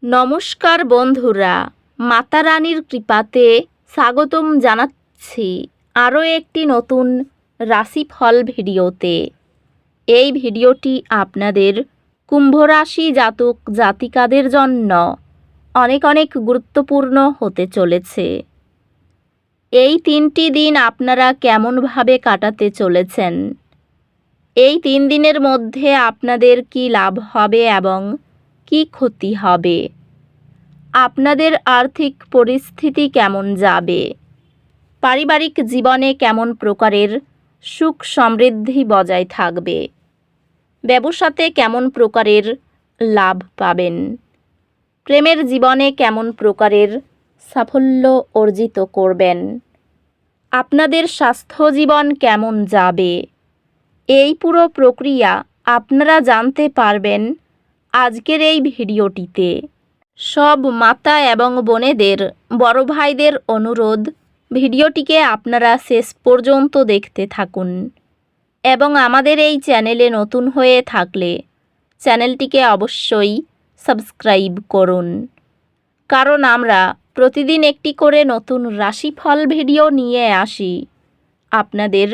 নমস্কার বন্ধুরা, মাতা রানীর কৃপাতে স্বাগতম জানাচ্ছি আরও একটি নতুন রাশিফল ভিডিওতে। এই ভিডিওটি আপনাদের কুম্ভ রাশি জাতক জাতিকাদের জন্য অনেক অনেক গুরুত্বপূর্ণ হতে চলেছে। এই 3টি দিন আপনারা কেমনভাবে কাটাতে চলেছেন, এই 3 দিনের মধ্যে আপনাদের কি লাভ হবে এবং কি ক্ষতি হবে, আপনাদের আর্থিক পরিস্থিতি কেমন যাবে, পারিবারিক জীবনে কেমন প্রকারের সুখ সমৃদ্ধি বজায় থাকবে, ব্যবসাতে কেমন প্রকারের লাভ পাবেন, প্রেমের জীবনে কেমন প্রকারের সাফল্য অর্জিত করবেন, আপনাদের স্বাস্থ্য জীবন কেমন যাবে, এই পুরো প্রক্রিয়া আপনারা জানতে পারবেন আজকের এই ভিডিওটিতে। সব মাতা এবং বোনেদের, বড় ভাইদের অনুরোধ, ভিডিওটিকে আপনারা শেষ পর্যন্ত দেখতে থাকুন এবং আমাদের এই চ্যানেলে নতুন হয়ে থাকলে চ্যানেলটিকে অবশ্যই সাবস্ক্রাইব করুন, কারণ আমরা প্রতিদিন একটি করে নতুন রাশিফল ভিডিও নিয়ে আসি আপনাদের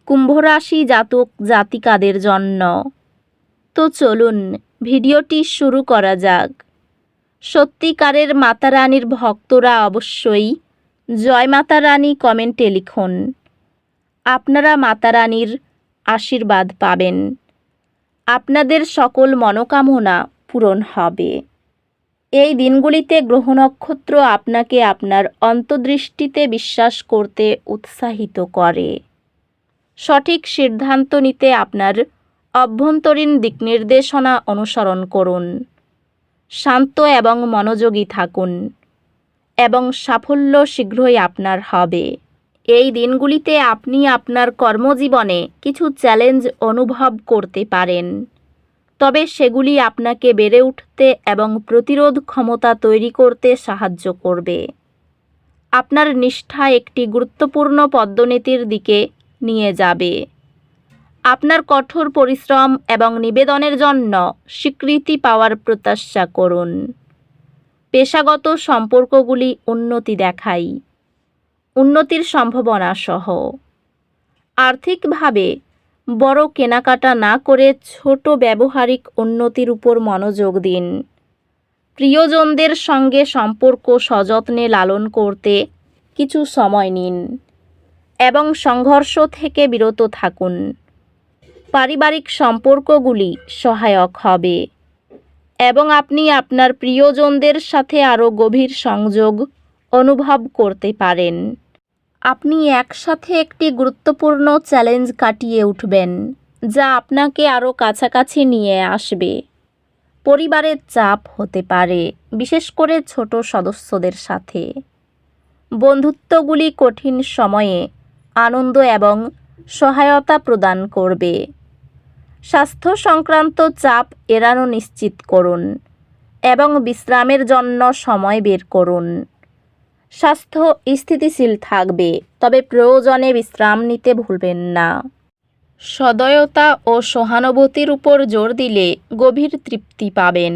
কুম্ভ রাশি জাতক জাতিকাদের জন্য। তো চলুন ভিডিওটি শুরু করা যাক। সত্যিকারের মাতা রানীর ভক্তরা অবশ্যই জয় মাতা রানী কমেন্টে লিখুন। আপনারা মাতা রানীর আশীর্বাদ পাবেন, আপনাদের সকল মনোকামনা পূরণ হবে। এই দিনগুলিতে গ্রহ নক্ষত্র আপনাকে আপনার অন্তর্দৃষ্টিতে বিশ্বাস করতে উৎসাহিত করে। সঠিক সিদ্ধান্ত নিতে আপনার অভ্যন্তরীণ দিক নির্দেশনা অনুসরণ করুন। শান্ত এবং মনোযোগী থাকুন এবং সাফল্য শীঘ্রই আপনার হবে। এই দিনগুলিতে আপনি আপনার কর্মজীবনে কিছু চ্যালেঞ্জ অনুভব করতে পারেন, তবে সেগুলি আপনাকে বেড়ে উঠতে এবং প্রতিরোধ ক্ষমতা তৈরি করতে সাহায্য করবে। আপনার নিষ্ঠা একটি গুরুত্বপূর্ণ পদোন্নতির দিকে নিয়ে যাবে। আপনার কঠোর পরিশ্রম এবং নিবেদনের জন্য স্বীকৃতি পাওয়ার প্রত্যাশা করুন। পেশাগত সম্পর্কগুলি উন্নতি দেখায়, উন্নতির সম্ভাবনা সহ। আর্থিকভাবে বড় কেনাকাটা না করে ছোট ব্যবহারিক উন্নতির উপর মনোযোগ দিন। প্রিয়জনদের সঙ্গে সম্পর্ক সযত্নে লালন করতে কিছু সময় নিন এবং সংঘর্ষ থেকে বিরত থাকুন। পারিবারিক সম্পর্কগুলি সহায়ক হবে এবং আপনি আপনার প্রিয়জনদের সাথে আরও গভীর সংযোগ অনুভব করতে পারেন। আপনি একসাথে একটি গুরুত্বপূর্ণ চ্যালেঞ্জ কাটিয়ে উঠবেন, যা আপনাকে আরও কাছাকাছি নিয়ে আসবে। পরিবারের চাপ হতে পারে, বিশেষ করে ছোট সদস্যদের সাথে। বন্ধুত্বগুলি কঠিন সময়ে আনন্দ এবং সহায়তা প্রদান করবে। স্বাস্থ্য সংক্রান্ত চাপ এড়ানো নিশ্চিত করুন এবং বিশ্রামের জন্য সময় বের করুন। স্বাস্থ্য স্থিতিশীল থাকবে, তবে প্রয়োজনে বিশ্রাম নিতে ভুলবেন না। সদয়তা ও সহানুভূতির উপর জোর দিলে গভীর তৃপ্তি পাবেন।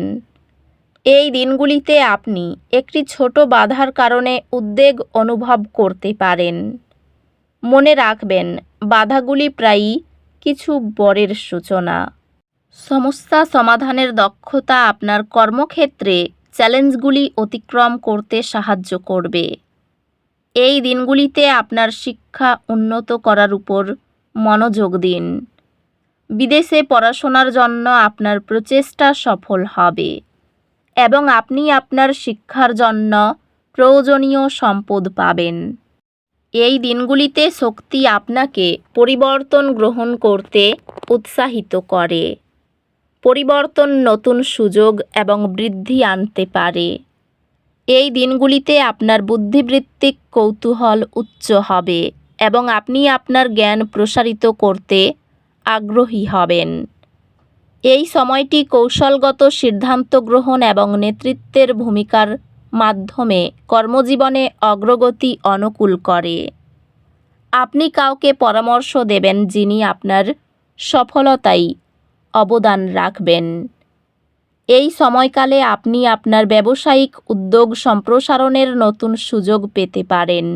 এই দিনগুলিতে আপনি একটি ছোট বাধার কারণে উদ্বেগ অনুভব করতে পারেন। মনে রাখবেন, বাধাগুলি প্রায়ই কিছু বড়ের সূচনা। সমস্যা সমাধানের দক্ষতা আপনার কর্মক্ষেত্রে চ্যালেঞ্জগুলি অতিক্রম করতে সাহায্য করবে। এই দিনগুলিতে আপনার শিক্ষা উন্নত করার উপর মনোযোগ দিন। বিদেশে পড়াশোনার জন্য আপনার প্রচেষ্টা সফল হবে এবং আপনি আপনার শিক্ষার জন্য প্রয়োজনীয় সম্পদ পাবেন। এই দিনগুলিতে শক্তি আপনাকে পরিবর্তন গ্রহণ করতে উৎসাহিত করে। পরিবর্তন নতুন সুযোগ এবং বৃদ্ধি আনতে পারে। এই দিনগুলিতে আপনার বুদ্ধিবৃত্তিক কৌতূহল উচ্চ হবে এবং আপনি আপনার জ্ঞান প্রসারিত করতে আগ্রহী হবেন। এই সময়টি কৌশলগত সিদ্ধান্ত গ্রহণ এবং নেতৃত্বের ভূমিকার মাধ্যমে কর্মজীবনে অগ্রগতি অনুকূল করে। আপনি কাউকে পরামর্শ দেবেন যিনি আপনার সফলতায় অবদান রাখবেন। এই সময়কালে আপনি আপনার ব্যবসায়িক উদ্যোগ সম্প্রসারণের নতুন সুযোগ পেতে পারেন।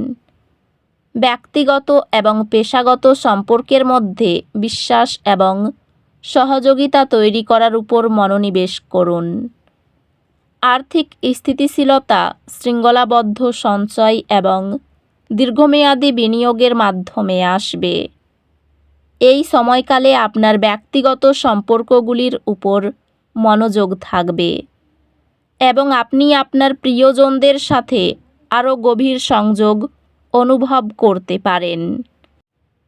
ব্যক্তিগত এবং পেশাগত সম্পর্কের মধ্যে বিশ্বাস এবং সহযোগিতা তৈরি করার উপর মনোনিবেশ করুন। আর্থিক স্থিতিশীলতা শৃঙ্খলাবদ্ধ সঞ্চয় এবং দীর্ঘমেয়াদী বিনিয়োগের মাধ্যমে আসবে। এই সময়কালে আপনার ব্যক্তিগত সম্পর্কগুলির উপর মনোযোগ থাকবে এবং আপনি আপনার প্রিয়জনদের সাথে আরও গভীর সংযোগ অনুভব করতে পারেন।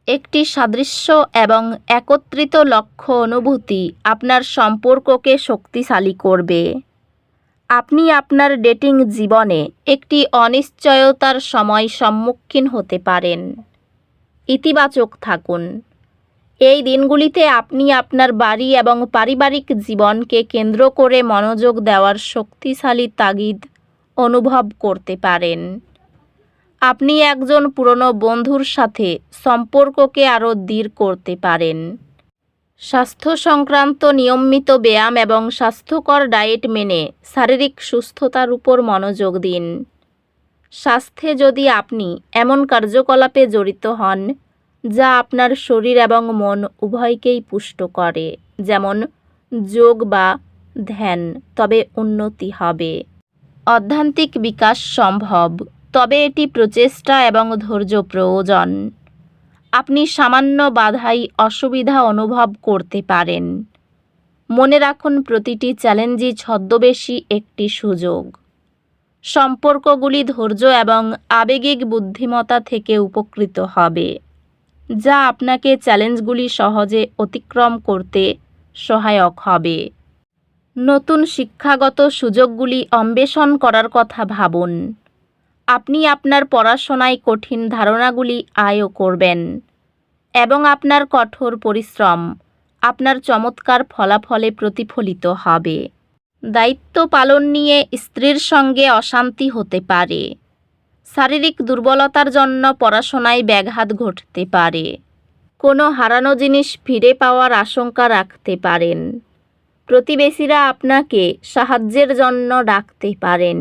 একটি সাদৃশ্য এবং একত্রিত লক্ষ্য অনুভূতি আপনার সম্পর্ককে শক্তিশালী করবে। আপনি আপনার ডেটিং জীবনে একটি অনিশ্চয়তার সময় সম্মুখীন হতে পারেন। ইতিবাচক থাকুন। এই দিনগুলিতে আপনি আপনার বাড়ি এবং পারিবারিক জীবনকে কেন্দ্র করে মনোযোগ দেওয়ার শক্তিশালী তাগিদ অনুভব করতে পারেন। আপনি একজন পুরনো বন্ধুর সাথে সম্পর্ককে আরও দৃঢ় করতে পারেন। স্বাস্থ্য সংক্রান্ত নিয়মিত ব্যায়াম এবং স্বাস্থ্যকর ডায়েট মেনে শারীরিক সুস্থতার উপর মনোযোগ দিন। স্বাস্থ্যে যদি আপনি এমন কার্যকলাপে জড়িত হন যা আপনার শরীর এবং মন উভয়কেই পুষ্ট করে, যেমন যোগ বা ধ্যান, তবে উন্নতি হবে। আধ্যাত্মিক বিকাশ সম্ভব, তবে এটি প্রচেষ্টা এবং ধৈর্য প্রয়োজন। আপনি সামান্য বাধাই অসুবিধা অনুভব করতে পারেন। মনে রাখুন, প্রতিটি চ্যালেঞ্জই ছদ্মবেশী একটি সুযোগ। সম্পর্কগুলি ধৈর্য এবং আবেগিক বুদ্ধিমত্তা থেকে উপকৃত হবে, যা আপনাকে চ্যালেঞ্জগুলি সহজে অতিক্রম করতে সহায়ক হবে। নতুন শিক্ষাগত সুযোগগুলি অন্বেষণ করার কথা ভাবুন। আপনি আপনার পড়াশোনায় কঠিন ধারণাগুলি আয়ত্ত করবেন এবং আপনার কঠোর পরিশ্রম আপনার চমৎকার ফলাফলে প্রতিফলিত হবে। দায়িত্ব পালন নিয়ে স্ত্রীর সঙ্গে অশান্তি হতে পারে। শারীরিক দুর্বলতার জন্য পড়াশোনায় ব্যাঘাত ঘটতে পারে। কোনো হারানো জিনিস ফিরে পাওয়ার আশঙ্কা রাখতে পারেন। প্রতিবেশীরা আপনাকে সাহায্যের জন্য ডাকতে পারেন।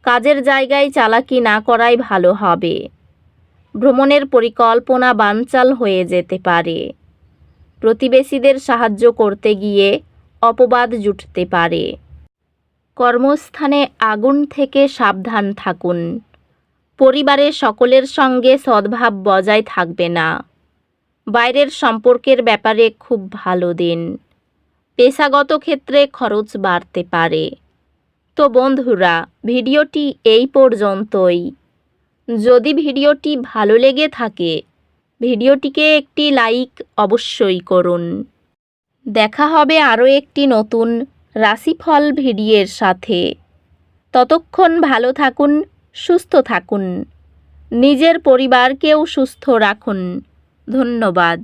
কাজের জায়গায় চালাকি না করাই ভালো হবে। ভ্রমণের পরিকল্পনা বানচাল হয়ে যেতে পারে। প্রতিবেশীদের সাহায্য করতে গিয়ে অপবাদ জুটতে পারে। কর্মস্থানে আগুন থেকে সাবধান থাকুন। পরিবারের সকলের সঙ্গে সদ্ভাব বজায় থাকবে না। বাইরের সম্পর্কের ব্যাপারে খুব ভালো দিন। পেশাগত ক্ষেত্রে খরচ বাড়তে পারে। তো বন্ধুরা, ভিডিওটি এই পর্যন্তই। যদি ভিডিওটি ভালো লেগে থাকে, ভিডিওটিকে একটি লাইক অবশ্যই করুন। দেখা হবে আরও একটি নতুন রাশিফল ভিডিওর সাথে। ততক্ষণ ভালো থাকুন, সুস্থ থাকুন, নিজের পরিবারকেও সুস্থ রাখুন। ধন্যবাদ।